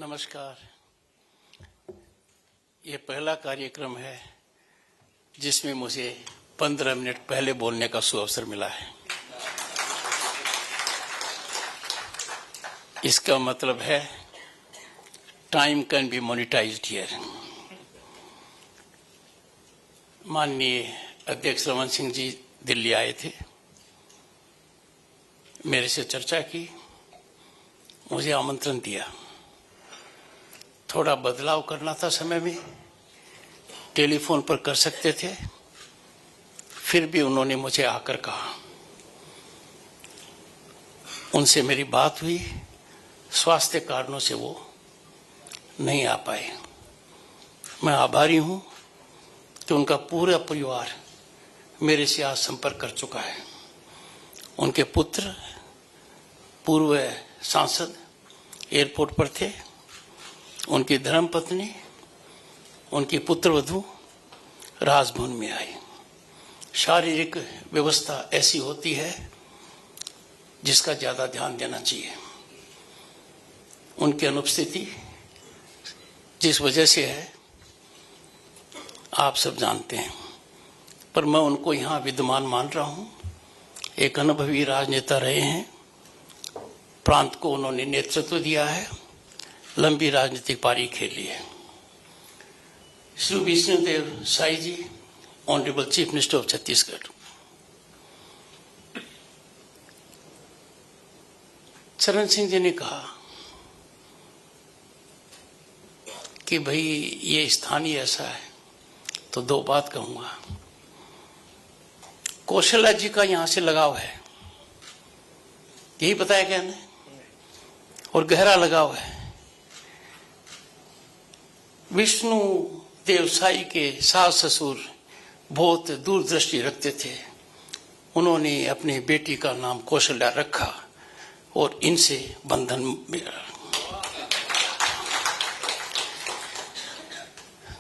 नमस्कार। ये पहला कार्यक्रम है जिसमें मुझे 15 मिनट पहले बोलने का सुअवसर मिला है। इसका मतलब है time can be monetised here. माननीय अध्यक्ष रमन सिंह जी दिल्ली आए थे, मेरे से चर्चा की, मुझे आमंत्रण दिया। थोड़ा बदलाव करना था समय में, टेलीफोन पर कर सकते थे, फिर भी उन्होंने मुझे आकर कहा। उनसे मेरी बात हुई, स्वास्थ्य कारणों से वो नहीं आ पाए। मैं आभारी हूं कि उनका पूरा परिवार मेरे से आज संपर्क कर चुका है। उनके पुत्र पूर्व सांसद एयरपोर्ट पर थे, उनकी धर्मपत्नी, उनकी पुत्रवधू राजभवन में आई। शारीरिक व्यवस्था ऐसी होती है जिसका ज्यादा ध्यान देना चाहिए। उनकी अनुपस्थिति जिस वजह से है आप सब जानते हैं, पर मैं उनको यहाँ विद्यमान मान रहा हूँ। एक अनुभवी राजनेता रहे हैं, प्रांत को उन्होंने नेतृत्व दिया है, लंबी राजनीतिक पारी खेली है। Shri Vishnudeo Sai ji, honourable chief minister of Chhattisgarh. Charan Singh जी ने कहा कि भाई ये स्थानीय ऐसा है, तो दो बात कहूंगा। कौशल्या जी का यहां से लगाव है, यही बताया क्या ने, और गहरा लगाव है। विष्णु देव साई के सास ससुर बहुत दूरदृष्टि रखते थे। उन्होंने अपनी बेटी का नाम कौशल्या रखा और इनसे बंधन मिला।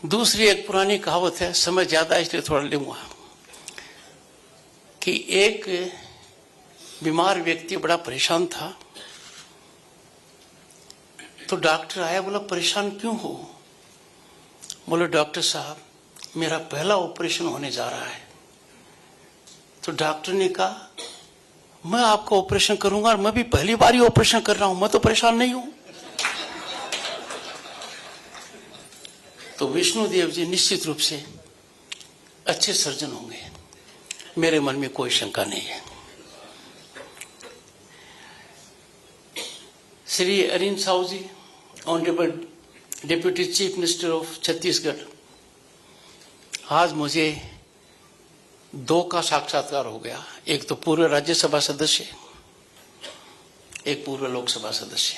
दूसरी एक पुरानी कहावत है, समय ज्यादा इसलिए थोड़ा लूंगा, कि एक बीमार व्यक्ति बड़ा परेशान था, तो डॉक्टर आया, बोला परेशान क्यों हो? बोले डॉक्टर साहब मेरा पहला ऑपरेशन होने जा रहा है। तो डॉक्टर ने कहा मैं आपका ऑपरेशन करूंगा और मैं भी पहली बार ही ऑपरेशन कर रहा हूं, मैं तो परेशान नहीं हूं। तो विष्णुदेव जी निश्चित रूप से अच्छे सर्जन होंगे, मेरे मन में कोई शंका नहीं है। Shri Arvind Sahu ji, honourable deputy chief minister of Chhattisgarh, आज मुझे दो का साक्षात्कार हो गया। एक तो पूर्व राज्यसभा सदस्य, एक पूर्व लोकसभा सदस्य।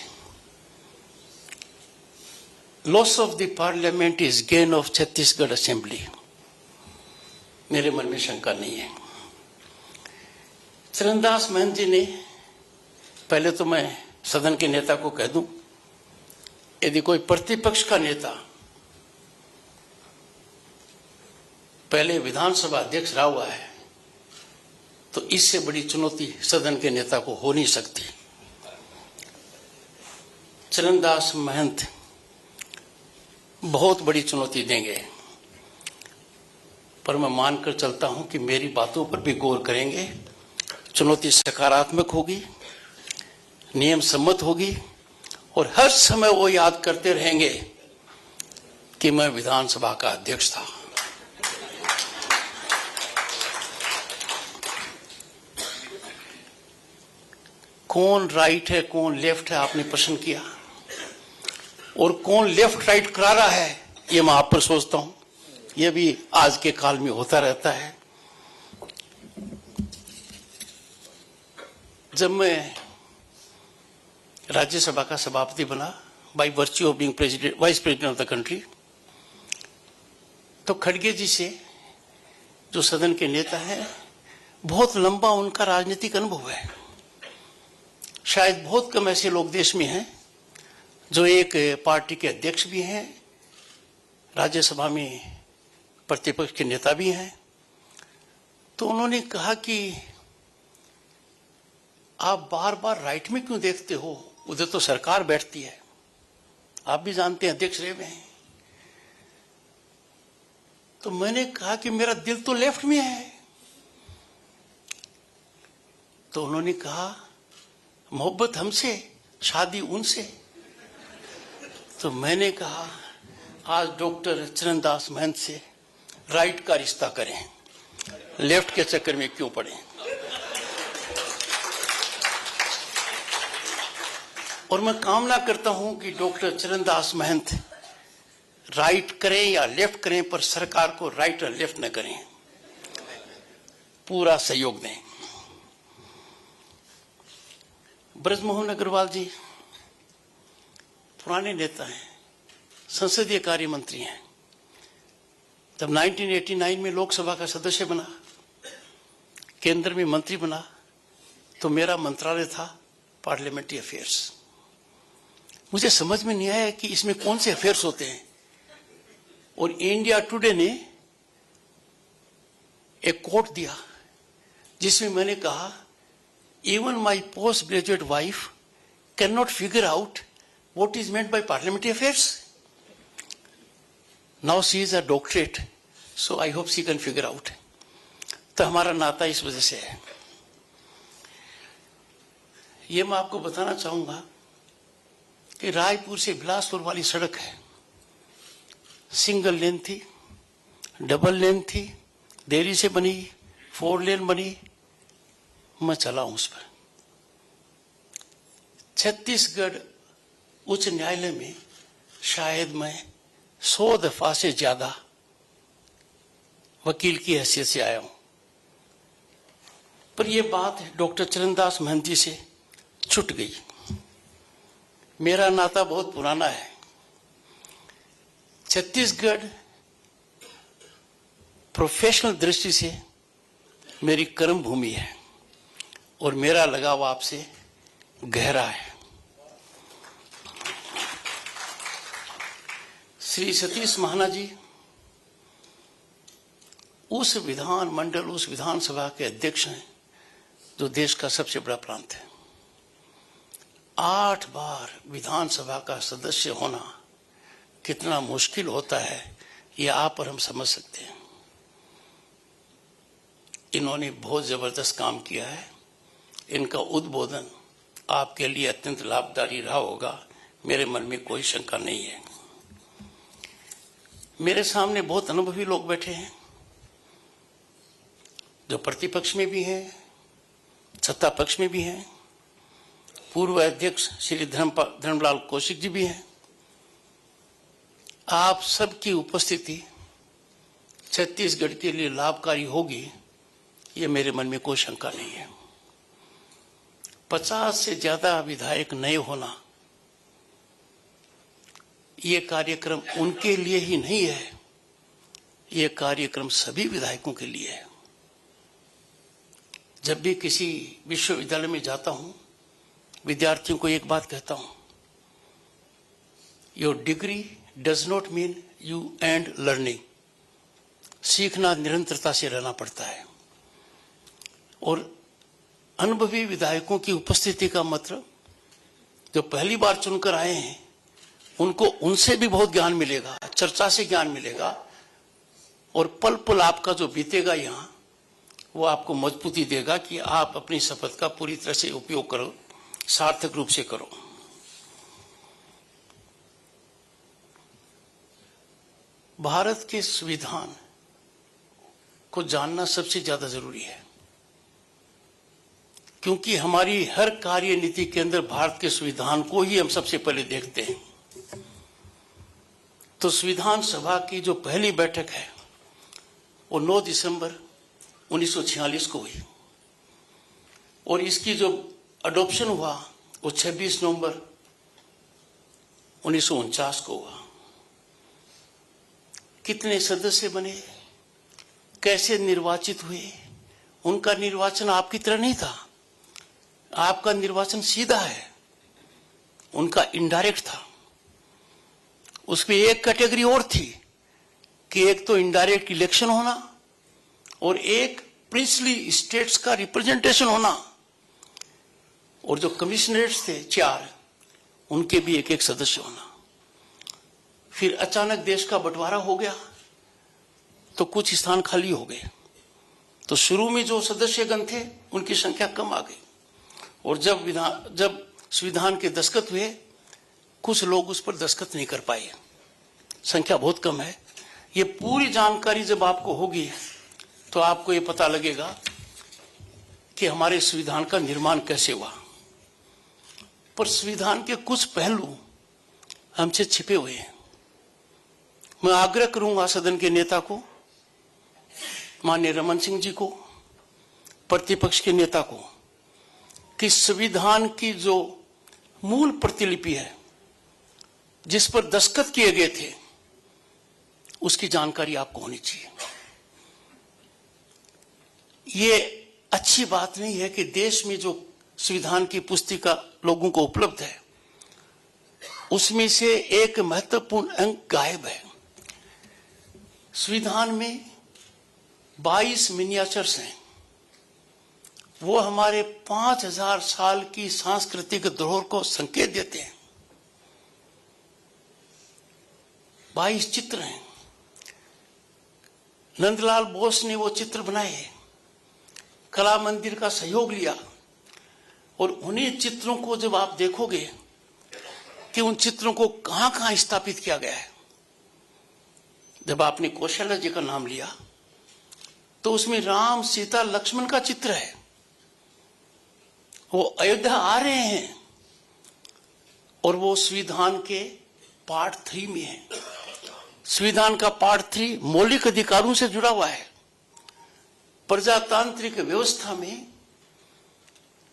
Loss of the parliament is gain of Chhattisgarh assembly, मेरे मन में शंका नहीं है। चरणदास महंत जी ने, पहले तो मैं सदन के नेता को कह दूं, यदि कोई प्रतिपक्ष का नेता पहले विधानसभा अध्यक्ष रहा हुआ है तो इससे बड़ी चुनौती सदन के नेता को हो नहीं सकती। चरणदास महंत बहुत बड़ी चुनौती देंगे, पर मैं मानकर चलता हूं कि मेरी बातों पर भी गौर करेंगे। चुनौती सकारात्मक होगी, नियम सम्मत होगी, और हर समय वो याद करते रहेंगे कि मैं विधानसभा का अध्यक्ष था। कौन राइट है कौन लेफ्ट है आपने प्रश्न किया, और कौन लेफ्ट राइट करा रहा है ये मैं आप पर सोचता हूं। ये भी आज के काल में होता रहता है। जब मैं राज्यसभा का सभापति बना, by virtue of being president, vice president of the country, तो खड़गे जी से, जो सदन के नेता हैं, बहुत लंबा उनका राजनीतिक अनुभव है। शायद बहुत कम ऐसे लोग देश में हैं जो एक पार्टी के अध्यक्ष भी हैं, राज्यसभा में प्रतिपक्ष के नेता भी हैं। तो उन्होंने कहा कि आप बार बार राइट में क्यों देखते हो, उधर तो सरकार बैठती है। आप भी जानते हैं अध्यक्ष रहे हुए हैं। तो मैंने कहा कि मेरा दिल तो लेफ्ट में है। तो उन्होंने कहा मोहब्बत हमसे, शादी उनसे। तो मैंने कहा आज डॉक्टर चरणदास महंत से राइट का रिश्ता करें, लेफ्ट के चक्कर में क्यों पड़े। और मैं कामना करता हूं कि डॉक्टर चरणदास महंत राइट करें या लेफ्ट करें, पर सरकार को राइट और लेफ्ट न करें, पूरा सहयोग दें। ब्रजमोहन अग्रवाल जी पुराने नेता हैं, संसदीय कार्य मंत्री हैं। जब 1989 में लोकसभा का सदस्य बना, केंद्र में मंत्री बना, तो मेरा मंत्रालय था पार्लियामेंट्री अफेयर्स। मुझे समझ में नहीं आया कि इसमें कौन से अफेयर्स होते हैं। और इंडिया टुडे ने एक कोट दिया जिसमें मैंने कहा, even my post graduate wife can not figure out what is meant by parliamentary affairs. Now she is a doctorate, so I hope she can figure out. तो हमारा नाता इस वजह से है। ये मैं आपको बताना चाहूंगा कि रायपुर से बिलासपुर वाली सड़क है, सिंगल लेन थी, डबल लेन थी, देरी से बनी, 4 लेन बनी, मैं चला हूं उस पर। छत्तीसगढ़ उच्च न्यायालय में शायद मैं 100 दफा से ज्यादा वकील की हैसियत से आया हूं। पर यह बात डॉक्टर चरणदास महंत जी से छूट गई। मेरा नाता बहुत पुराना है। छत्तीसगढ़ प्रोफेशनल दृष्टि से मेरी कर्म भूमि है और मेरा लगाव आपसे गहरा है। श्री सतीश महाना जी उस विधान मंडल, उस विधानसभा के अध्यक्ष हैं जो देश का सबसे बड़ा प्रांत है। 8 बार विधानसभा का सदस्य होना कितना मुश्किल होता है, ये आप और हम समझ सकते हैं। इन्होंने बहुत जबरदस्त काम किया है। इनका उद्बोधन आपके लिए अत्यंत लाभकारी रहा होगा, मेरे मन में कोई शंका नहीं है। मेरे सामने बहुत अनुभवी लोग बैठे हैं, जो प्रतिपक्ष में भी हैं, सत्ता पक्ष में भी हैं। पूर्व अध्यक्ष श्री धर्मलाल कौशिक जी भी हैं। आप सबकी उपस्थिति छत्तीसगढ़ के लिए लाभकारी होगी, ये मेरे मन में कोई शंका नहीं है। 50 से ज्यादा विधायक नए होना, ये कार्यक्रम उनके लिए ही नहीं है, ये कार्यक्रम सभी विधायकों के लिए है। जब भी किसी विश्वविद्यालय में जाता हूं, विद्यार्थियों को एक बात कहता हूं, your degree does not mean you and learning. सीखना निरंतरता से रहना पड़ता है। और अनुभवी विधायकों की उपस्थिति का मतलब, जो पहली बार चुनकर आए हैं उनको उनसे भी बहुत ज्ञान मिलेगा, चर्चा से ज्ञान मिलेगा, और पल पल आपका जो बीतेगा यहाँ, वो आपको मजबूती देगा कि आप अपनी शपथ का पूरी तरह से उपयोग करो, सार्थक रूप से करो। भारत के संविधान को जानना सबसे ज्यादा जरूरी है, क्योंकि हमारी हर कार्य नीति के अंदर भारत के संविधान को ही हम सबसे पहले देखते हैं। तो संविधान सभा की जो पहली बैठक है वो 9 दिसंबर 1946 को हुई, और इसकी जो अडॉप्शन हुआ वो 26 नवंबर 1949 को हुआ। कितने सदस्य बने, कैसे निर्वाचित हुए? उनका निर्वाचन आपकी तरह नहीं था। आपका निर्वाचन सीधा है, उनका इनडायरेक्ट था। उसमें एक कैटेगरी और थी कि एक तो इनडायरेक्ट इलेक्शन होना और एक प्रिंसली स्टेट्स का रिप्रेजेंटेशन होना, और जो कमिश्नरेट्स थे 4, उनके भी एक एक सदस्य होना। फिर अचानक देश का बंटवारा हो गया तो कुछ स्थान खाली हो गए। तो शुरू में जो सदस्यगण थे उनकी संख्या कम आ गई, और जब संविधान के दस्तखत हुए कुछ लोग उस पर दस्तखत नहीं कर पाए, संख्या बहुत कम है। ये पूरी जानकारी जब आपको होगी तो आपको ये पता लगेगा कि हमारे संविधान का निर्माण कैसे हुआ। पर संविधान के कुछ पहलू हमसे छिपे हुए हैं। मैं आग्रह करूंगा सदन के नेता को, माननीय रमन सिंह जी को, प्रतिपक्ष के नेता को, कि संविधान की जो मूल प्रतिलिपि है जिस पर दस्तखत किए गए थे उसकी जानकारी आपको होनी चाहिए। ये अच्छी बात नहीं है कि देश में जो संविधान की पुस्तिका लोगों को उपलब्ध है उसमें से एक महत्वपूर्ण अंग गायब है। संविधान में 22 मिनिएचर्स हैं। वो हमारे 5000 साल की सांस्कृतिक धरोहर को संकेत देते हैं। 22 चित्र हैं। नंदलाल बोस ने वो चित्र बनाए हैं, कला मंदिर का सहयोग लिया, और उन्हीं चित्रों को जब आप देखोगे कि उन चित्रों को कहां कहां स्थापित किया गया है। जब आपने कौशल्या जी का नाम लिया तो उसमें राम, सीता, लक्ष्मण का चित्र है। वो अयोध्या आ रहे हैं और वो संविधान के पार्ट 3 में है। संविधान का पार्ट 3 मौलिक अधिकारों से जुड़ा हुआ है। प्रजातांत्रिक व्यवस्था में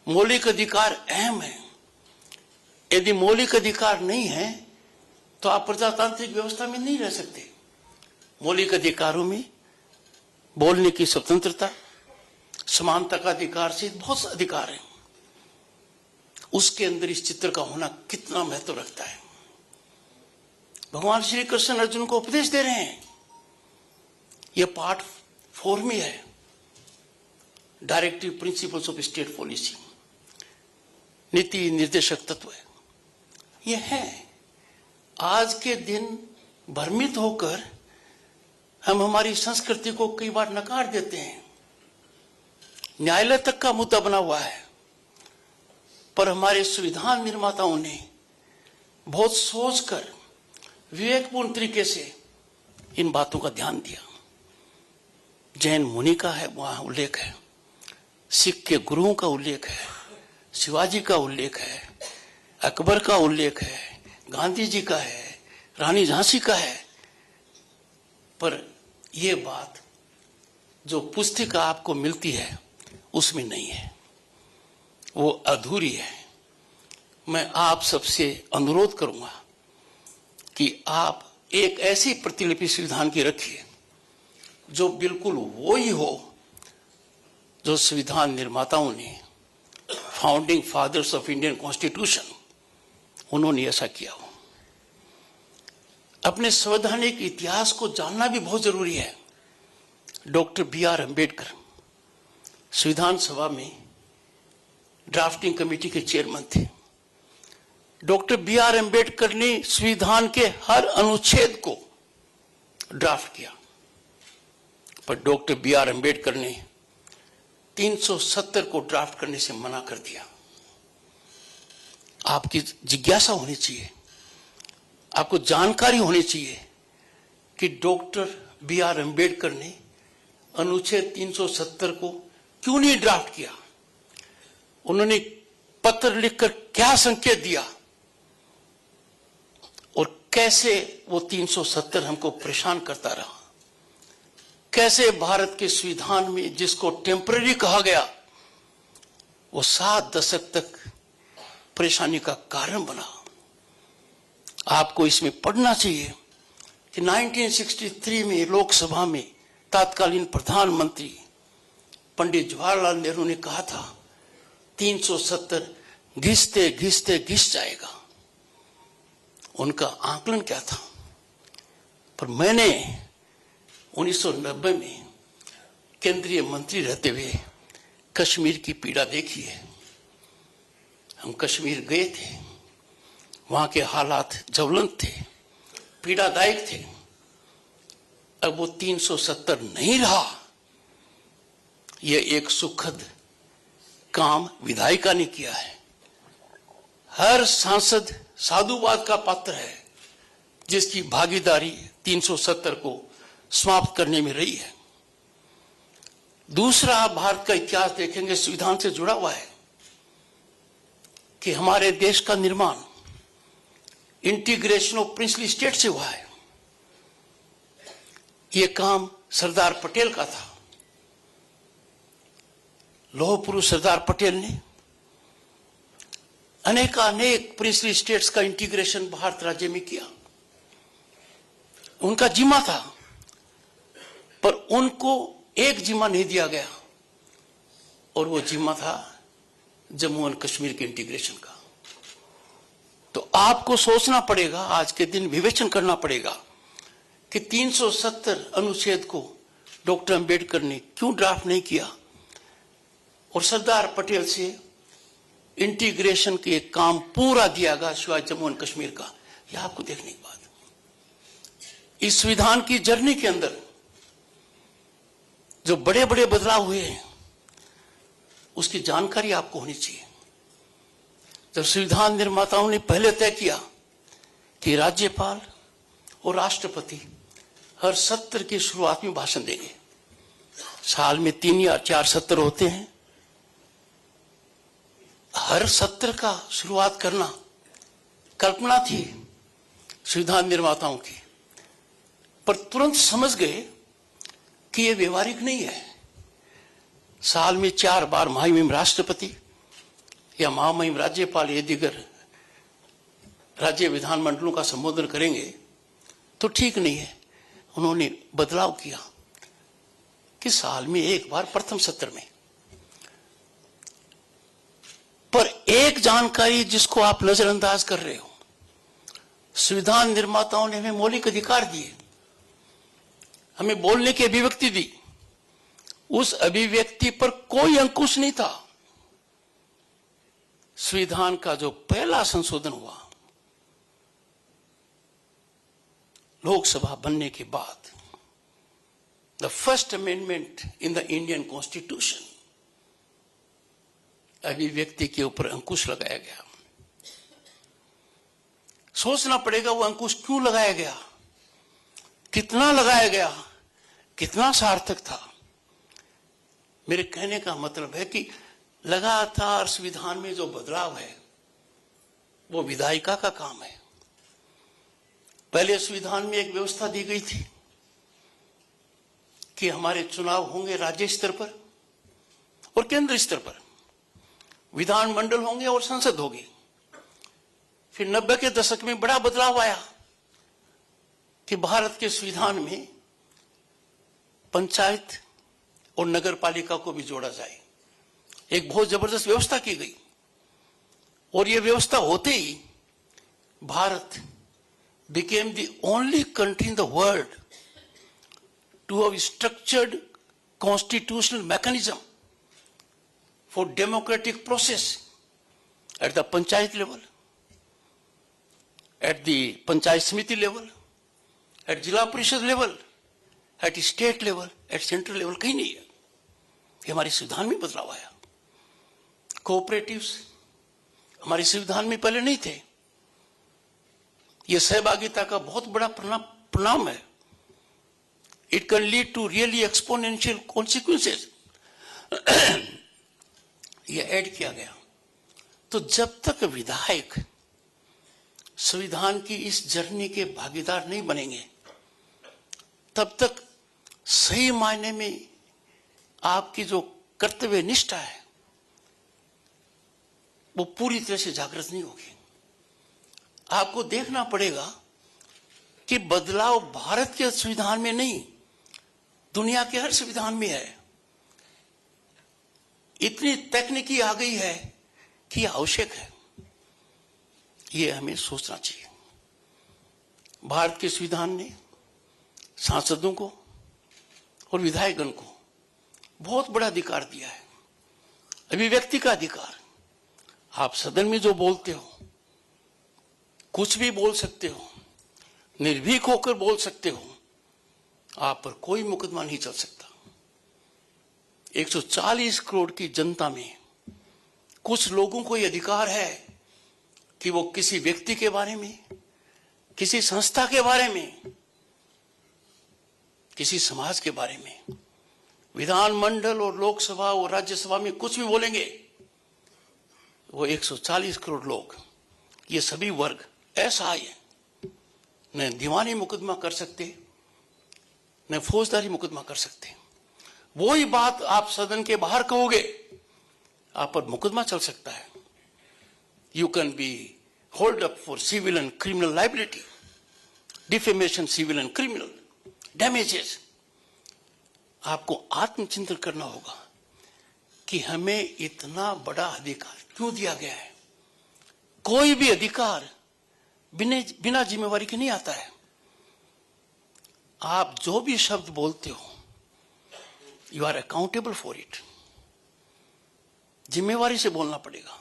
मौलिक अधिकार अहम है। यदि मौलिक अधिकार नहीं है तो आप प्रजातांत्रिक व्यवस्था में नहीं रह सकते। मौलिक अधिकारों में बोलने की स्वतंत्रता, समानता का अधिकार से बहुत से अधिकार हैं। उसके अंदर इस चित्र का होना कितना महत्व रखता है। भगवान श्री कृष्ण अर्जुन को उपदेश दे रहे हैं। यह पार्ट 4 में है, directive principles of state policy, नीति निर्देशक तत्व है। यह है। आज के दिन भ्रमित होकर हम हमारी संस्कृति को कई बार नकार देते हैं। न्यायालय तक का मुद्दा बना हुआ है, पर हमारे संविधान निर्माताओं ने बहुत सोचकर विवेकपूर्ण तरीके से इन बातों का ध्यान दिया। जैन मुनि का है वहां उल्लेख है, सिख के गुरुओं का उल्लेख है, शिवाजी का उल्लेख है, अकबर का उल्लेख है, गांधी जी का है, रानी झांसी का है। पर यह बात जो पुस्तिका आपको मिलती है उसमें नहीं है, वो अधूरी है। मैं आप सबसे अनुरोध करूंगा कि आप एक ऐसी प्रतिलिपि संविधान की रखिए जो बिल्कुल वो ही हो जो संविधान निर्माताओं ने, founding fathers of Indian constitution, उन्होंने ऐसा किया हो। अपने संवैधानिक इतिहास को जानना भी बहुत जरूरी है। Doctor B.R. अम्बेडकर संविधान सभा में ड्राफ्टिंग कमेटी के चेयरमैन थे। Doctor B.R. अम्बेडकर ने संविधान के हर अनुच्छेद को ड्राफ्ट किया, पर डॉक्टर B.R. अम्बेडकर ने 370 को ड्राफ्ट करने से मना कर दिया। आपकी जिज्ञासा होनी चाहिए, आपको जानकारी होनी चाहिए कि डॉक्टर B.R. अम्बेडकर ने अनुच्छेद 370 को क्यों नहीं ड्राफ्ट किया। उन्होंने पत्र लिखकर क्या संकेत दिया और कैसे वो 370 हमको परेशान करता रहा। कैसे भारत के संविधान में जिसको टेम्पररी कहा गया वो 7 दशक तक परेशानी का कारण बना। आपको इसमें पढ़ना चाहिए कि 1963 में लोकसभा में तत्कालीन प्रधानमंत्री पंडित जवाहरलाल नेहरू ने कहा था 370 घिसते घिसते घिस जाएगा। उनका आकलन क्या था। पर मैंने 1990 में केंद्रीय मंत्री रहते हुए कश्मीर की पीड़ा देखी है। हम कश्मीर गए थे, वहां के हालात ज्वलंत थे। पीड़ादायक थे, अब वो 370 नहीं रहा। यह एक सुखद काम विधायिका ने किया है। हर सांसद साधुवाद का पात्र है जिसकी भागीदारी 370 को समाप्त करने में रही है। दूसरा, आप भारत का इतिहास देखेंगे, संविधान से जुड़ा हुआ है कि हमारे देश का निर्माण इंटीग्रेशन ऑफ प्रिंसली स्टेट से हुआ है। यह काम सरदार पटेल का था। लौह पुरुष सरदार पटेल ने अनेकानेक प्रिंसली स्टेट्स का इंटीग्रेशन भारत राज्य में किया। उनका जिम्मा था, पर उनको एक जिम्मा नहीं दिया गया, और वो जिम्मा था जम्मू एंड कश्मीर के इंटीग्रेशन का। तो आपको सोचना पड़ेगा, आज के दिन विवेचन करना पड़ेगा कि 370 अनुच्छेद को डॉक्टर अंबेडकर ने क्यों ड्राफ्ट नहीं किया और सरदार पटेल से इंटीग्रेशन के काम पूरा दिया गया सिवाय जम्मू एंड कश्मीर का। यह आपको देखने की बात। इस संविधान की जर्नी के अंदर जो बड़े बड़े बदलाव हुए हैं उसकी जानकारी आपको होनी चाहिए। जब संविधान निर्माताओं ने पहले तय किया कि राज्यपाल और राष्ट्रपति हर सत्र की शुरुआत में भाषण देंगे, साल में 3 या 4 सत्र होते हैं, हर सत्र का शुरुआत करना कल्पना थी संविधान निर्माताओं की, पर तुरंत समझ गए कि यह व्यवहारिक नहीं है। साल में 4 बार महामहिम राष्ट्रपति या महामहिम राज्यपाल ये दीगर राज्य विधानमंडलों का संबोधन करेंगे तो ठीक नहीं है। उन्होंने बदलाव किया कि साल में 1 बार प्रथम सत्र में। पर एक जानकारी जिसको आप नजरअंदाज कर रहे हो, संविधान निर्माताओं ने हमें मौलिक अधिकार दिए, हमें बोलने की अभिव्यक्ति दी। उस अभिव्यक्ति पर कोई अंकुश नहीं था। संविधान का जो पहला संशोधन हुआ लोकसभा बनने के बाद, the first amendment in the Indian constitution, अभिव्यक्ति के ऊपर अंकुश लगाया गया। सोचना पड़ेगा वो अंकुश क्यों लगाया गया, कितना लगाया गया, कितना सार्थक था। मेरे कहने का मतलब है कि लगातार संविधान में जो बदलाव है वो विधायिका का काम है। पहले संविधान में एक व्यवस्था दी गई थी कि हमारे चुनाव होंगे राज्य स्तर पर और केंद्र स्तर पर, विधानमंडल होंगे और संसद होगी। फिर 90 के दशक में बड़ा बदलाव आया कि भारत के संविधान में पंचायत और नगर पालिका को भी जोड़ा जाए। एक बहुत जबरदस्त व्यवस्था की गई, और यह व्यवस्था होते ही Bharat became the only country in the world to have structured constitutional mechanism for democratic process at the panchayat level, at the panchayat samiti level, at जिला परिषद level, at state level, at central level। कहीं नहीं है। ये हमारे संविधान में बदलाव आया। कोऑपरेटिव्स हमारे संविधान में पहले नहीं थे। यह सहभागिता का बहुत बड़ा परिणाम है। It can lead to really exponential consequences. यह ऐड किया गया। तो जब तक विधायक संविधान की इस जर्नी के भागीदार नहीं बनेंगे, तब तक सही मायने में आपकी जो कर्तव्य निष्ठा है वो पूरी तरह से जागृत नहीं होगी। आपको देखना पड़ेगा कि बदलाव भारत के संविधान में नहीं, दुनिया के हर संविधान में है। इतनी तकनीकी आ गई है कि यह आवश्यक है। यह हमें सोचना चाहिए। भारत के संविधान ने सांसदों को और विधायकगण को बहुत बड़ा अधिकार दिया है, अभिव्यक्ति का अधिकार। आप सदन में जो बोलते हो, कुछ भी बोल सकते हो, निर्भीक होकर बोल सकते हो, आप पर कोई मुकदमा नहीं चल सकता। 140 करोड़ की जनता में कुछ लोगों को यह अधिकार है कि वो किसी व्यक्ति के बारे में, किसी संस्था के बारे में, किसी समाज के बारे में विधानमंडल और लोकसभा और राज्यसभा में कुछ भी बोलेंगे। वो 140 करोड़ लोग, ये सभी वर्ग ऐसा है, न दीवानी मुकदमा कर सकते, न फौजदारी मुकदमा कर सकते। वही बात आप सदन के बाहर कहोगे, आप पर मुकदमा चल सकता है। You can be hold up for civil and criminal liability, defamation, civil and criminal damages. आपको आत्मचिंतन करना होगा कि हमें इतना बड़ा अधिकार क्यों दिया गया है। कोई भी अधिकार बिना जिम्मेवारी के नहीं आता है। आप जो भी शब्द बोलते हो, you are accountable for it. जिम्मेवारी से बोलना पड़ेगा।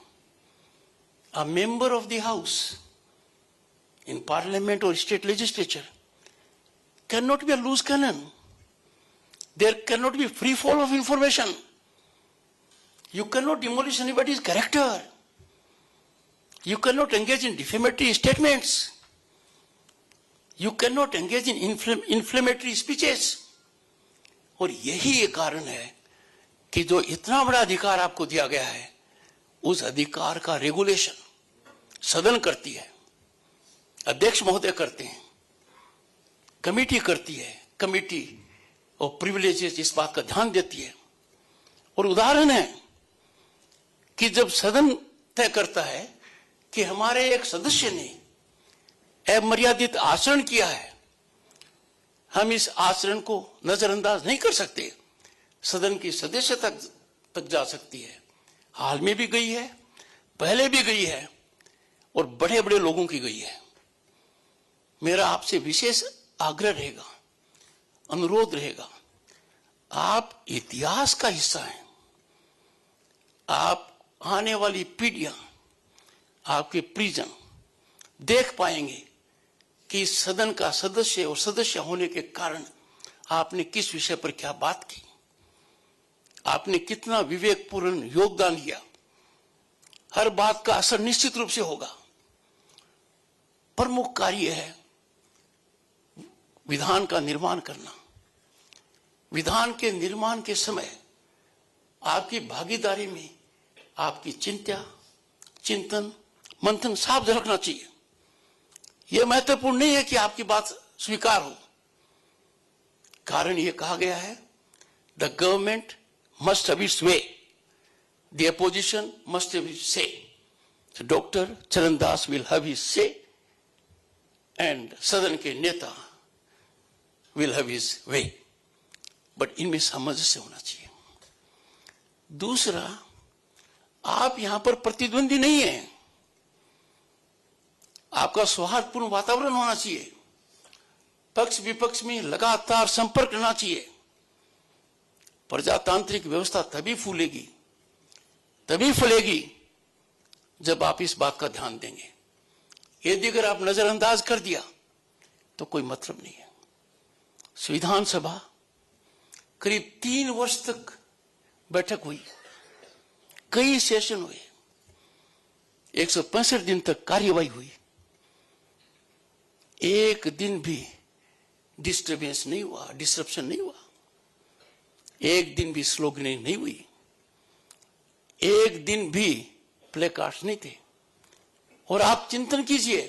A member of the house in parliament और state legislature can not be a loose cannon. There cannot be free fall of information. You cannot demolish anybody's character. You cannot engage in defamatory statements. You cannot engage in inflammatory speeches. और यही एक कारण है कि जो इतना बड़ा अधिकार आपको दिया गया है, उस अधिकार का रेगुलेशन सदन करती है, अध्यक्ष महोदय करते हैं, कमेटी करती है, कमेटी और प्रिविलेजेस इस बात का ध्यान देती है। और उदाहरण है कि जब सदन तय करता है कि हमारे एक सदस्य ने अमर्यादित आचरण किया है, हम इस आचरण को नजरअंदाज नहीं कर सकते, सदन की सदस्यता तक जा सकती है। हाल में भी गई है, पहले भी गई है, और बड़े बड़े लोगों की गई है। मेरा आपसे विशेष आग्रह रहेगा, अनुरोध रहेगा, आप इतिहास का हिस्सा हैं। आप आने वाली पीढ़ियां, आपके परिजन देख पाएंगे कि सदन का सदस्य और सदस्य होने के कारण आपने किस विषय पर क्या बात की, आपने कितना विवेकपूर्ण योगदान दिया। हर बात का असर निश्चित रूप से होगा। प्रमुख कार्य है विधान का निर्माण करना। विधान के निर्माण के समय आपकी भागीदारी में आपकी चिंता, चिंतन, मंथन साफ झलकना चाहिए। यह महत्वपूर्ण नहीं है कि आपकी बात स्वीकार हो। कारण यह कहा गया है, the government must have its way, the opposition must have its say. Doctor Charandas will have his say and सदन के नेता will have his way. But इनमें सामंजस्य होना चाहिए। दूसरा, आप यहां पर प्रतिद्वंदी नहीं है। आपका सौहार्दपूर्ण वातावरण होना चाहिए। पक्ष विपक्ष में लगातार संपर्क रहना चाहिए। प्रजातांत्रिक व्यवस्था तभी फूलेगी, तभी फलेगी जब आप इस बात का ध्यान देंगे। यदि अगर आप नजरअंदाज कर दिया तो कोई मतलब नहीं है। संविधान सभा करीब 3 वर्ष तक बैठक हुई, कई सेशन हुए, 165 दिन तक कार्यवाही हुई। एक दिन भी डिस्टर्बेंस नहीं हुआ, डिस्ट्रप्शन नहीं हुआ। एक दिन भी स्लोगनिंग नहीं हुई। एक दिन भी प्ले कार्ड्स नहीं थे। और आप चिंतन कीजिए,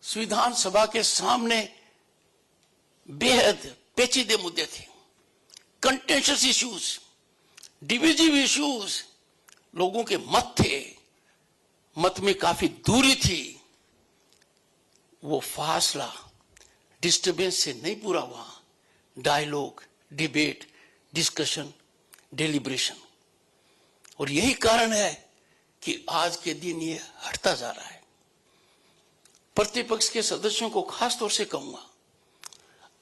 संविधान सभा के सामने बेहद पेचीदे मुद्दे थे, कंटेंशियस इश्यूज, डिविजिव इश्यूज, लोगों के मत थे, मत में काफी दूरी थी। वो फासला डिस्टर्बेंस से नहीं पूरा हुआ। Dialogue, debate, discussion, deliberation. और यही कारण है कि आज के दिन ये हटता जा रहा है। प्रतिपक्ष के सदस्यों को खास तौर से कहूंगा,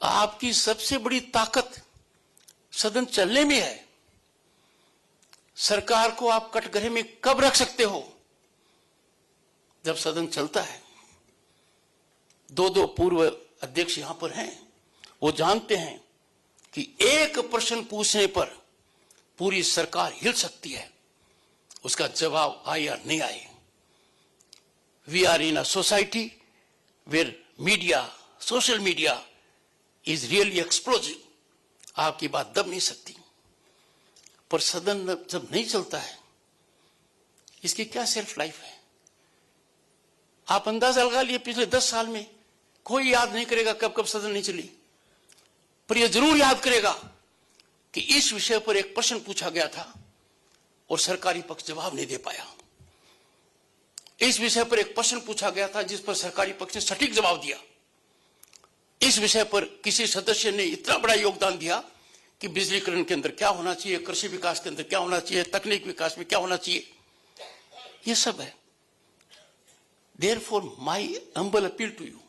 आपकी सबसे बड़ी ताकत सदन चलने में है। सरकार को आप कटघरे में कब रख सकते हो? जब सदन चलता है। दो पूर्व अध्यक्ष यहां पर हैं, वो जानते हैं कि एक प्रश्न पूछने पर पूरी सरकार हिल सकती है, उसका जवाब आए या नहीं आए। We are in a society where media, social media is really explosive. आपकी बात दब नहीं सकती, पर सदन जब नहीं चलता है, इसकी क्या सेल्फ लाइफ है? आप अंदाजा लगा लिए पिछले 10 साल में कोई याद नहीं करेगा कब कब सदन नहीं चली, पर यह जरूर याद करेगा कि इस विषय पर एक प्रश्न पूछा गया था और सरकारी पक्ष जवाब नहीं दे पाया। इस विषय पर एक प्रश्न पूछा गया था जिस पर सरकारी पक्ष ने सटीक जवाब दिया। इस विषय पर किसी सदस्य ने इतना बड़ा योगदान दिया कि बिजलीकरण के अंदर क्या होना चाहिए, कृषि विकास के अंदर क्या होना चाहिए, तकनीक विकास में क्या होना चाहिए, ये सब है। Therefore, my humble appeal to you,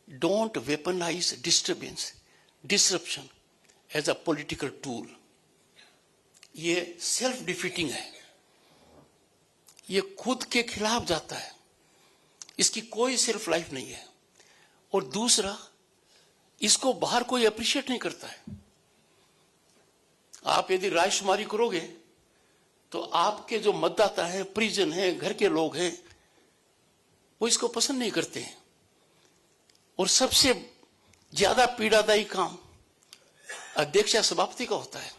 don't weaponize disturbance, disruption as a political tool. ये सेल्फ डिफीटिंग है, ये खुद के खिलाफ जाता है, इसकी कोई सेल्फ लाइफ नहीं है। और दूसरा, इसको बाहर कोई अप्रिशिएट नहीं करता है। आप यदि रायशुमारी करोगे तो आपके जो मतदाता हैं, परिजन हैं, घर के लोग हैं, वो इसको पसंद नहीं करते हैं। और सबसे ज्यादा पीड़ादायी काम अध्यक्ष या सभापति का होता है।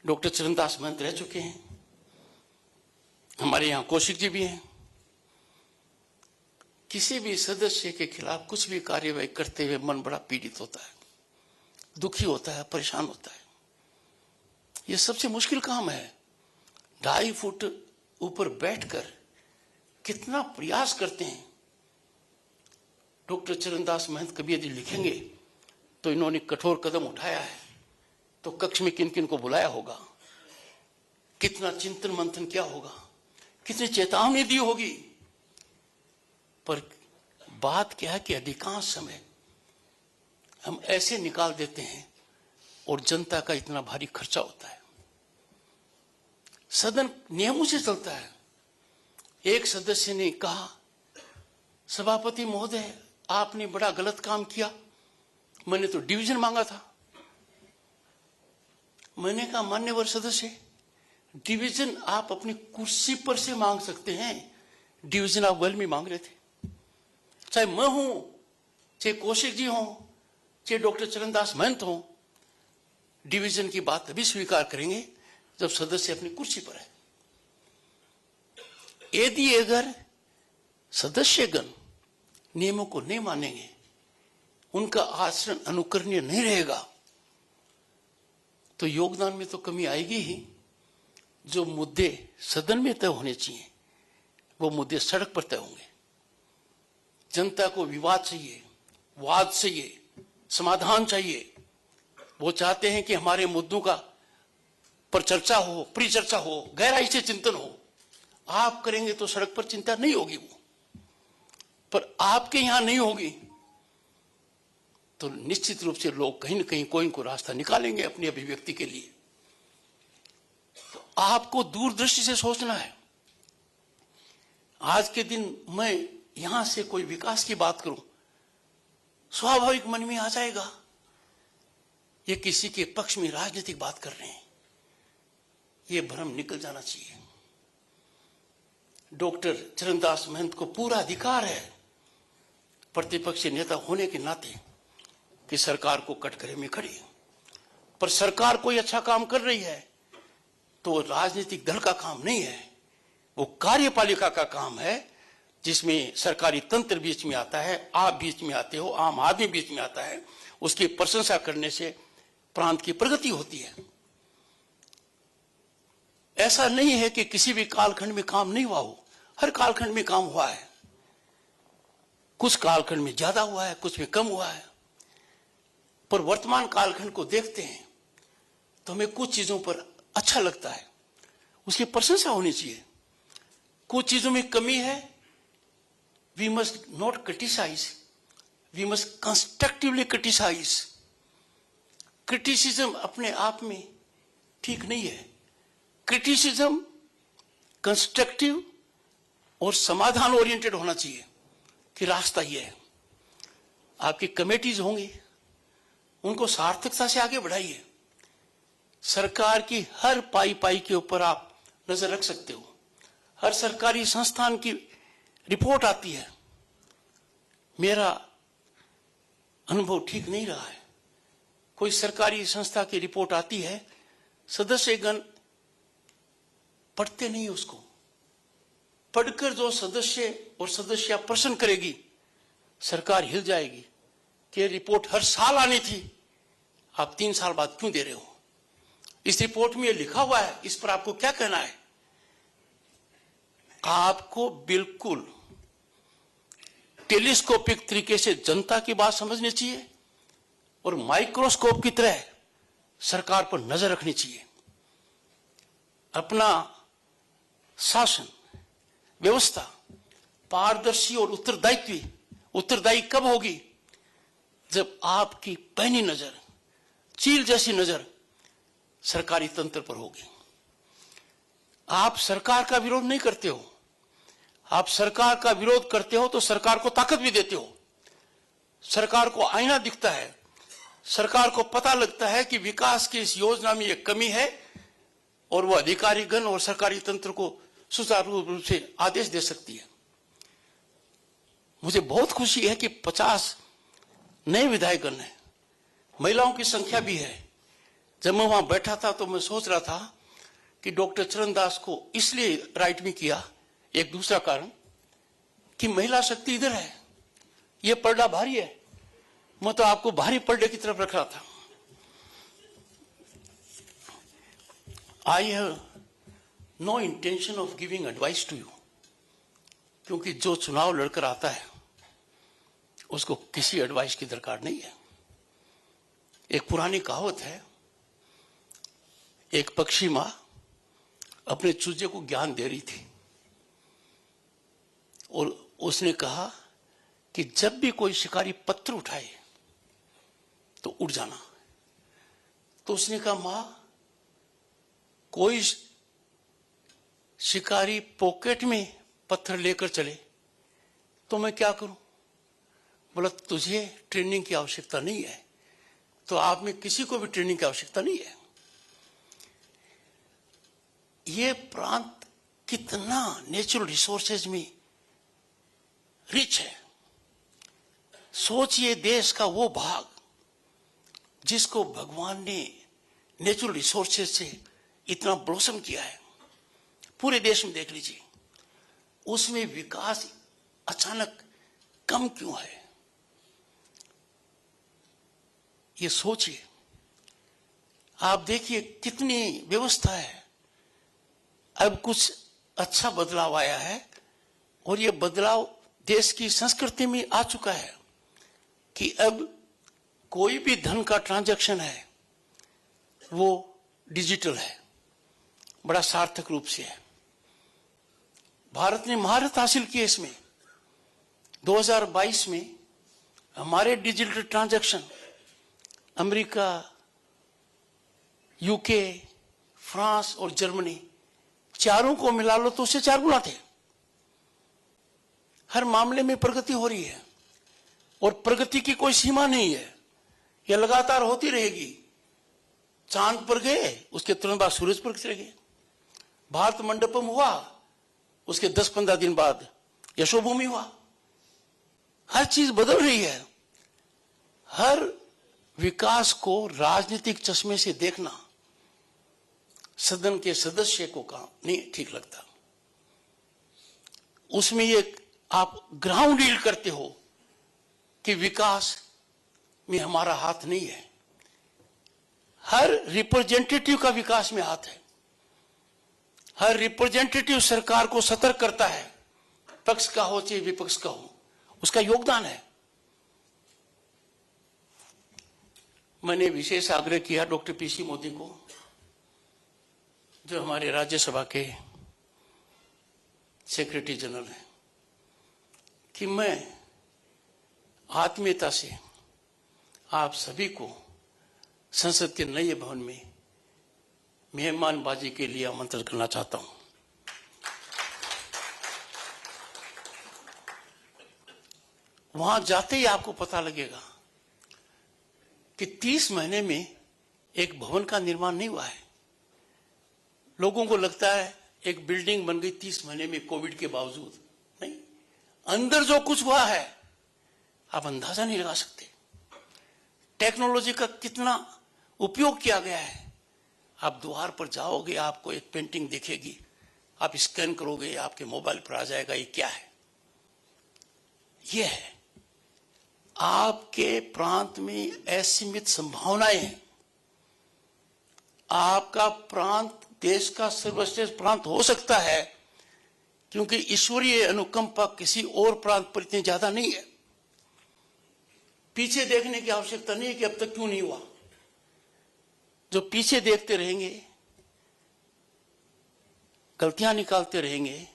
डॉक्टर चरणदास महंत रह चुके हैं, हमारे यहां कौशिक जी भी हैं। किसी भी सदस्य के खिलाफ कुछ भी कार्यवाही करते हुए मन बड़ा पीड़ित होता है, दुखी होता है, परेशान होता है। यह सबसे मुश्किल काम है। 2.5 फुट ऊपर बैठकर कितना प्रयास करते हैं। डॉक्टर चरणदास महंत कभी यदि लिखेंगे तो इन्होंने कठोर कदम उठाया है, तो कक्ष में किन किन को बुलाया होगा, कितना चिंतन मंथन किया होगा, कितनी चेतावनी दी होगी। पर बात क्या है कि अधिकांश समय हम ऐसे निकाल देते हैं और जनता का इतना भारी खर्चा होता है। सदन नियमों से चलता है। एक सदस्य ने कहा, सभापति महोदय आपने बड़ा गलत काम किया, मैंने तो डिवीजन मांगा था। मैंने कहा, मान्यवर सदस्य, डिवीजन आप अपनी कुर्सी पर से मांग सकते हैं, डिवीजन आप वेल में मांग रहे थे। चाहे मैं हूं, चाहे कौशिक जी हों, चाहे डॉक्टर चरणदास महंत हों, डिवीजन की बात तभी स्वीकार करेंगे जब सदस्य अपनी कुर्सी पर है। यदि अगर सदस्यगण नियमों को नहीं मानेंगे, उनका आचरण अनुकरणीय नहीं रहेगा, तो योगदान में तो कमी आएगी ही। जो मुद्दे सदन में तय होने चाहिए वो मुद्दे सड़क पर तय होंगे। जनता को विवाद चाहिए, वाद चाहिए, समाधान चाहिए। वो चाहते हैं कि हमारे मुद्दों का पर चर्चा हो, परिचर्चा हो, गहराई से चिंतन हो। आप करेंगे तो सड़क पर चिंता नहीं होगी वो, पर आपके यहां नहीं होगी तो निश्चित रूप से लोग कहीं न कहीं कोई को रास्ता निकालेंगे अपनी अभिव्यक्ति के लिए। तो आपको दूरदृष्टि से सोचना है। आज के दिन मैं यहां से कोई विकास की बात करूं, स्वाभाविक मन में आ जाएगा ये किसी के पक्ष में राजनीतिक बात कर रहे हैं। ये भ्रम निकल जाना चाहिए। डॉक्टर चरणदास महंत को पूरा अधिकार है प्रतिपक्षी नेता होने के नाते कि सरकार को कटघरे में खड़ी, पर सरकार कोई अच्छा काम कर रही है तो राजनीतिक दल का काम नहीं है, वो कार्यपालिका का काम है, जिसमें सरकारी तंत्र बीच में आता है, आप बीच में आते हो, आम आदमी बीच में आता है। उसकी प्रशंसा करने से प्रांत की प्रगति होती है। ऐसा नहीं है कि किसी भी कालखंड में काम नहीं हुआ हो, हर कालखंड में काम हुआ है। कुछ कालखंड में ज्यादा हुआ है, कुछ में कम हुआ है, पर वर्तमान कालखंड को देखते हैं तो हमें कुछ चीजों पर अच्छा लगता है, उसकी प्रशंसा होनी चाहिए। कुछ चीजों में कमी है, we must not criticise, we must constructively criticise. Criticism अपने आप में ठीक नहीं है। क्रिटिसिज्म कंस्ट्रक्टिव और समाधान ओरिएंटेड होना चाहिए कि रास्ता यह है। आपकी कमेटीज होंगी, उनको सार्थकता से आगे बढ़ाइए। सरकार की हर पाई पाई के ऊपर आप नजर रख सकते हो। हर सरकारी संस्थान की रिपोर्ट आती है। मेरा अनुभव ठीक नहीं रहा है। कोई सरकारी संस्था की रिपोर्ट आती है, सदस्यगण पढ़ते नहीं उसको। पढ़कर जो सदस्य और सदस्या प्रश्न करेगी, सरकार हिल जाएगी कि रिपोर्ट हर साल आनी थी, आप 3 साल बाद क्यों दे रहे हो? इस रिपोर्ट में ये लिखा हुआ है, इस पर आपको क्या कहना है? आपको बिल्कुल टेलीस्कोपिक तरीके से जनता की बात समझनी चाहिए और माइक्रोस्कोप की तरह सरकार पर नजर रखनी चाहिए। अपना शासन व्यवस्था पारदर्शी और उत्तरदायी कब होगी? जब आपकी पैनी नजर, चील जैसी नजर सरकारी तंत्र पर होगी। आप सरकार का विरोध नहीं करते हो। आप सरकार का विरोध करते हो तो सरकार को ताकत भी देते हो। सरकार को आईना दिखता है, सरकार को पता लगता है कि विकास की इस योजना में एक कमी है और वह अधिकारीगण और सरकारी तंत्र को सुचारू रूप से आदेश दे सकती है। मुझे बहुत खुशी है कि 50 नए विधायकगण हैं, महिलाओं की संख्या भी है। जब मैं वहां बैठा था तो मैं सोच रहा था कि डॉक्टर चरणदास को इसलिए राइट में किया, एक दूसरा कारण कि महिला शक्ति इधर है, यह पलड़ा भारी है। मैं तो आपको भारी पलड़े की तरफ रख रहा था। I have no intention of giving advice to you, क्योंकि जो चुनाव लड़कर आता है उसको किसी एडवाइस की दरकार नहीं है। एक पुरानी कहावत है, एक पक्षी मां अपने चूजे को ज्ञान दे रही थी और उसने कहा कि जब भी कोई शिकारी पत्थर उठाए तो उड़ जाना। तो उसने कहा, मां, कोई शिकारी पॉकेट में पत्थर लेकर चले तो मैं क्या करूं? बोला, तुझे ट्रेनिंग की आवश्यकता नहीं है, तो आप में किसी को भी ट्रेनिंग की आवश्यकता नहीं है। ये प्रांत कितना नेचुरल रिसोर्सेज में रिच है। सोचिए, देश का वो भाग जिसको भगवान ने नेचुरल रिसोर्सेज से इतना ब्लॉसम किया है, पूरे देश में देख लीजिए, उसमें विकास अचानक कम क्यों है? ये सोचिए। आप देखिए कितनी व्यवस्था है। अब कुछ अच्छा बदलाव आया है और ये बदलाव देश की संस्कृति में आ चुका है कि अब कोई भी धन का ट्रांजैक्शन है वो डिजिटल है, बड़ा सार्थक रूप से है। भारत ने महारत हासिल की है इसमें। 2022 में हमारे digital transaction America, UK, France और जर्मनी चारों को मिला लो तो उससे 4 गुना थे। हर मामले में प्रगति हो रही है और प्रगति की कोई सीमा नहीं है, यह लगातार होती रहेगी। चांद पर गए, उसके तुरंत बाद सूरज पर चले गए। भारत मंडपम हुआ, उसके 10-15 दिन बाद यशोभूमि हुआ। हर चीज बदल रही है। हर विकास को राजनीतिक चश्मे से देखना सदन के सदस्य को काम नहीं ठीक लगता। उसमें ये आप ग्राउंड डील करते हो कि विकास में हमारा हाथ नहीं है। हर रिप्रेजेंटेटिव का विकास में हाथ है। हर रिप्रेजेंटेटिव सरकार को सतर्क करता है, पक्ष का हो चाहे विपक्ष का हो, उसका योगदान है। मैंने विशेष आग्रह किया डॉक्टर पीसी मोदी को, जो हमारे राज्यसभा के सेक्रेटरी जनरल हैं, कि मैं आत्मीयता से आप सभी को संसद के नए भवन में मेहमानबाजी के लिए आमंत्रित करना चाहता हूं। वहां जाते ही आपको पता लगेगा कि 30 महीने में एक भवन का निर्माण नहीं हुआ है। लोगों को लगता है एक बिल्डिंग बन गई 30 महीने में कोविड के बावजूद, नहीं, अंदर जो कुछ हुआ है आप अंदाजा नहीं लगा सकते। टेक्नोलॉजी का कितना उपयोग किया गया है। आप द्वार पर जाओगे, आपको एक पेंटिंग दिखेगी, आप स्कैन करोगे, आपके मोबाइल पर आ जाएगा ये क्या है। ये है आपके प्रांत में असीमित संभावनाएं हैं। आपका प्रांत देश का सर्वश्रेष्ठ प्रांत हो सकता है, क्योंकि ईश्वरीय अनुकंपा किसी और प्रांत पर इतनी ज्यादा नहीं है। पीछे देखने की आवश्यकता नहीं है कि अब तक क्यों नहीं हुआ। जो पीछे देखते रहेंगे, गलतियां निकालते रहेंगे,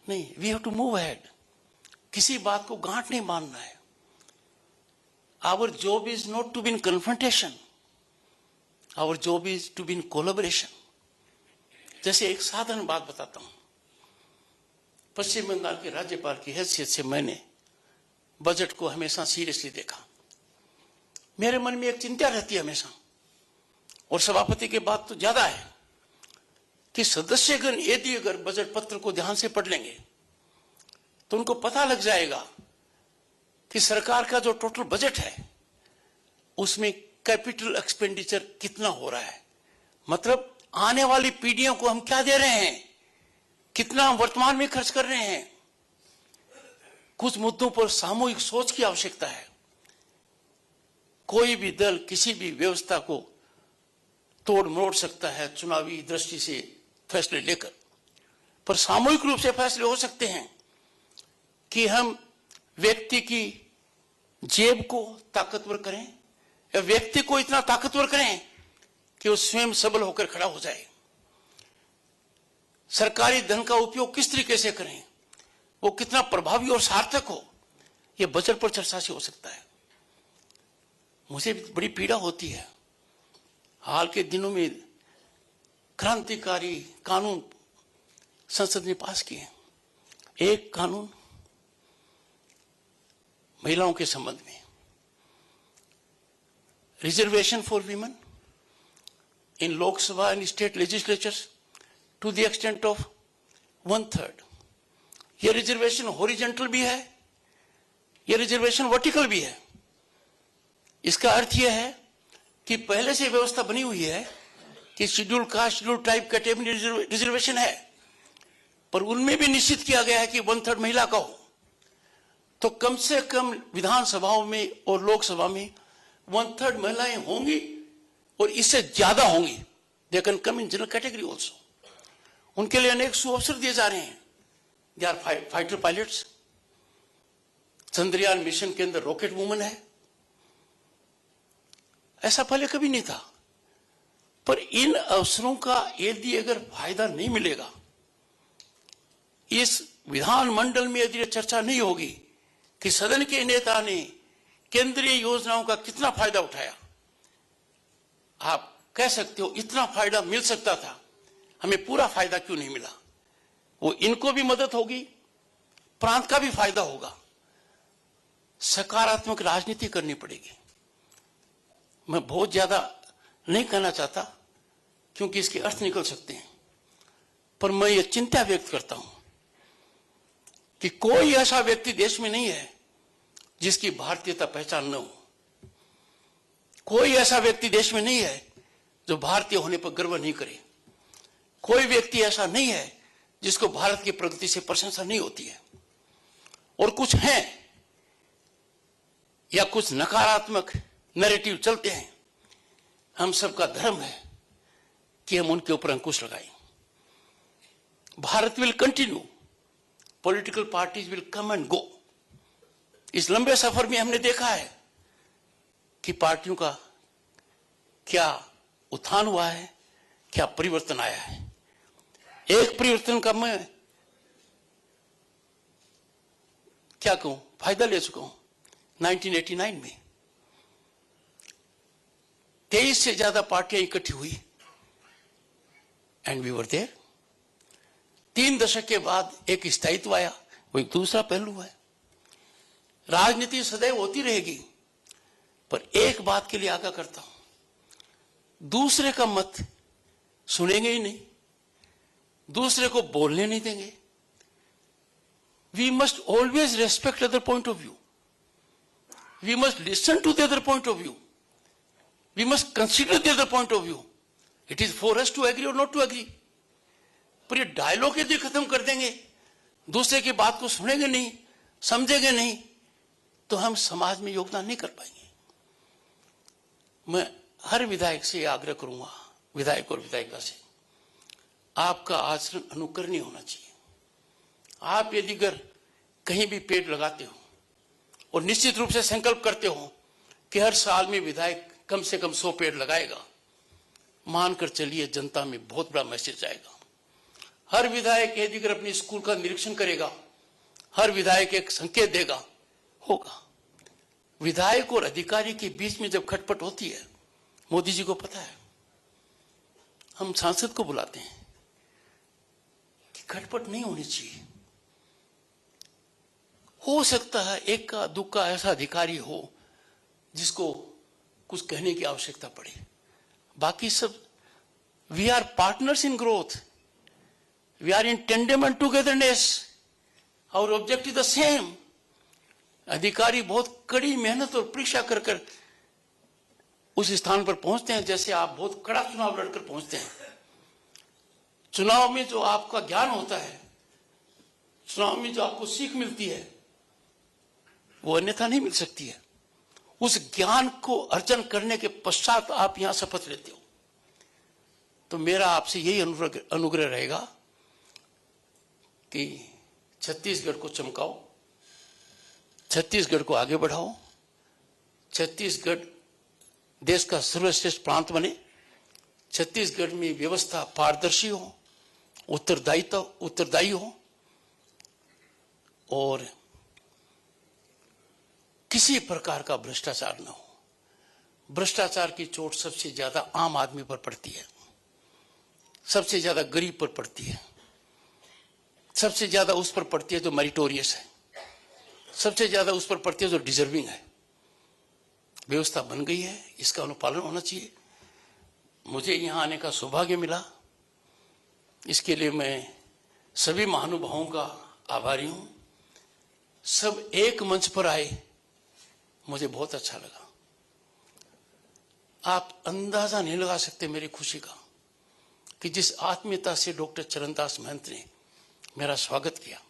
नहीं, we have to move ahead. किसी बात को गांठ नहीं बांधना है। Our job is not to be in confrontation, our job is to be in collaboration. जैसे एक साधारण बात बताता हूं, पश्चिम बंगाल के राज्यपाल की हैसियत से मैंने बजट को हमेशा सीरियसली देखा। मेरे मन में एक चिंता रहती है हमेशा, और सभापति के बात तो ज्यादा है, कि सदस्यगण यदि अगर बजट पत्र को ध्यान से पढ़ लेंगे तो उनको पता लग जाएगा कि सरकार का जो टोटल बजट है उसमें कैपिटल एक्सपेंडिचर कितना हो रहा है। मतलब आने वाली पीढ़ियों को हम क्या दे रहे हैं, कितना हम वर्तमान में खर्च कर रहे हैं। कुछ मुद्दों पर सामूहिक सोच की आवश्यकता है। कोई भी दल किसी भी व्यवस्था को तोड़ मरोड़ सकता है चुनावी दृष्टि से फैसले लेकर, पर सामूहिक रूप से फैसले हो सकते हैं कि हम व्यक्ति की जेब को ताकतवर करें या व्यक्ति को इतना ताकतवर करें कि वो स्वयं सबल होकर खड़ा हो जाए। सरकारी धन का उपयोग किस तरीके से करें, वो कितना प्रभावी और सार्थक हो, यह बजट पर चर्चा से हो सकता है। मुझे बड़ी पीड़ा होती है, हाल के दिनों में क्रांतिकारी कानून संसद ने पास किए। एक कानून महिलाओं के संबंध में, reservation for women in Lok Sabha and state legislatures to the extent of 1/3। यह रिजर्वेशन हॉरिजॉन्टल भी है, यह रिजर्वेशन वर्टिकल भी है। इसका अर्थ यह है कि पहले से व्यवस्था बनी हुई है कि schedule caste, schedule tribe category reservation है, पर उनमें भी निश्चित किया गया है कि 1/3 महिला का हो। तो कम से कम विधानसभाओं में और लोकसभा में 1/3 महिलाएं होंगी, और इससे ज्यादा होंगी। They can come in general category also. उनके लिए अनेक सुअवसर दिए जा रहे हैं। They are fighter pilots, Chandrayaan mission के अंदर रॉकेट वुमन है। ऐसा पहले कभी नहीं था। पर इन अवसरों का यदि अगर फायदा नहीं मिलेगा, इस विधानमंडल में यदि चर्चा नहीं होगी कि सदन के नेता ने केंद्रीय योजनाओं का कितना फायदा उठाया, आप कह सकते हो इतना फायदा मिल सकता था, हमें पूरा फायदा क्यों नहीं मिला। वो इनको भी मदद होगी, प्रांत का भी फायदा होगा। सकारात्मक राजनीति करनी पड़ेगी। मैं बहुत ज्यादा नहीं कहना चाहता क्योंकि इसके अर्थ निकल सकते हैं, पर मैं ये चिंता व्यक्त करता हूं कि कोई ऐसा व्यक्ति देश में नहीं है जिसकी भारतीयता पहचान न हो। कोई ऐसा व्यक्ति देश में नहीं है जो भारतीय होने पर गर्व नहीं करे। कोई व्यक्ति ऐसा नहीं है जिसको भारत की प्रगति से प्रशंसा नहीं होती है। और कुछ हैं या कुछ नकारात्मक नैरेटिव चलते हैं। हम सबका धर्म है कि हम उनके ऊपर अंकुश लगाएं। Bharat will continue, political parties will come and go. इस लंबे सफर में हमने देखा है कि पार्टियों का क्या उत्थान हुआ है, क्या परिवर्तन आया है। एक परिवर्तन का मैं क्या कहूं, फायदा ले चुका हूं। 1989 में 23 से ज्यादा पार्टियां इकट्ठी हुई एंड वी वर देयर। 3 दशक के बाद एक स्थायित्व आया, वो एक दूसरा पहलू है। राजनीति सदैव होती रहेगी, पर एक बात के लिए आगाह करता हूं, दूसरे का मत सुनेंगे ही नहीं, दूसरे को बोलने नहीं देंगे। We must always respect other point of view, we must listen to the other point of view, we must consider the other point of view. It is for us to agree और not to agree. पर ये dialogue यदि खत्म कर देंगे, दूसरे की बात को सुनेंगे नहीं, समझेंगे नहीं, तो हम समाज में योगदान नहीं कर पाएंगे। मैं हर विधायक से आग्रह करूंगा, विधायक और विधायिका से, आपका आचरण अनुकरणीय होना चाहिए। आप यदि अगर कहीं भी पेड़ लगाते हो और निश्चित रूप से संकल्प करते हो कि हर साल में विधायक कम से कम 100 पेड़ लगाएगा, मानकर चलिए जनता में बहुत बड़ा मैसेज आएगा। हर विधायक यदि अगर अपने स्कूल का निरीक्षण करेगा, हर विधायक एक संकेत देगा, होगा। विधायक और अधिकारी के बीच में जब खटपट होती है, मोदी जी को पता है, हम सांसद को बुलाते हैं कि खटपट नहीं होनी चाहिए। हो सकता है एक का दुक्का ऐसा अधिकारी हो जिसको कुछ कहने की आवश्यकता पड़े, बाकी सब we are partners in growth, we are in tandem and togetherness, our objective the same. अधिकारी बहुत कड़ी मेहनत और परीक्षा कर कर उस स्थान पर पहुंचते हैं, जैसे आप बहुत कड़ा चुनाव लड़कर पहुंचते हैं। चुनाव में जो आपका ज्ञान होता है, चुनाव में जो आपको सीख मिलती है, वो अन्यथा नहीं मिल सकती है। उस ज्ञान को अर्जन करने के पश्चात आप यहां शपथ लेते हो। तो मेरा आपसे यही अनुग्रह रहेगा कि छत्तीसगढ़ को चमकाओ, छत्तीसगढ़ को आगे बढ़ाओ, छत्तीसगढ़ देश का सर्वश्रेष्ठ प्रांत बने, छत्तीसगढ़ में व्यवस्था पारदर्शी हो, उत्तरदायी हो, और किसी प्रकार का भ्रष्टाचार न हो। भ्रष्टाचार की चोट सबसे ज्यादा आम आदमी पर पड़ती है, सबसे ज्यादा गरीब पर पड़ती है, सबसे ज्यादा उस पर पड़ती है जो मेरिटोरियस है, सबसे ज्यादा उस पर पड़ती है जो डिजर्विंग है। व्यवस्था बन गई है, इसका अनुपालन होना चाहिए। मुझे यहां आने का सौभाग्य मिला, इसके लिए मैं सभी महानुभावों का आभारी हूं। सब एक मंच पर आए, मुझे बहुत अच्छा लगा। आप अंदाजा नहीं लगा सकते मेरी खुशी का कि जिस आत्मीयता से डॉक्टर चरणदास महंत ने मेरा स्वागत किया,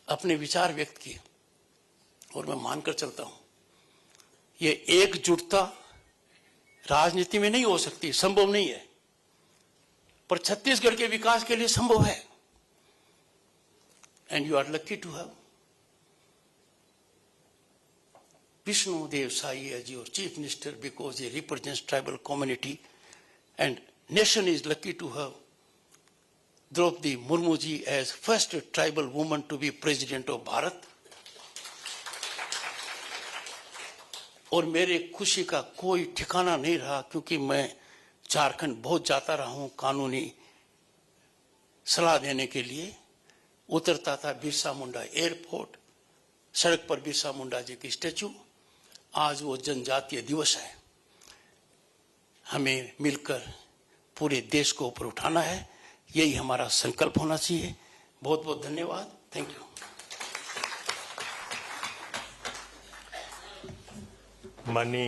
अपने विचार व्यक्त किए, और मैं मानकर चलता हूं ये एकजुटता राजनीति में नहीं हो सकती, संभव नहीं है, पर छत्तीसगढ़ के विकास के लिए संभव है। And you are lucky to have Vishnu Dev Sai as your chief minister, because he represents tribal community, and nation is lucky to have Draupadi Murmu ji as first tribal woman to be president of Bharat. और मेरे खुशी का कोई ठिकाना नहीं रहा, क्योंकि मैं झारखंड बहुत जाता रहा हूं कानूनी सलाह देने के लिए। उतरता था बिरसा मुंडा एयरपोर्ट, सड़क पर बिरसा मुंडा जी की स्टैचू। आज वो जनजातीय दिवस है, हमें मिलकर पूरे देश को ऊपर उठाना है, यही हमारा संकल्प होना चाहिए। बहुत बहुत धन्यवाद, थैंक यू। माननीय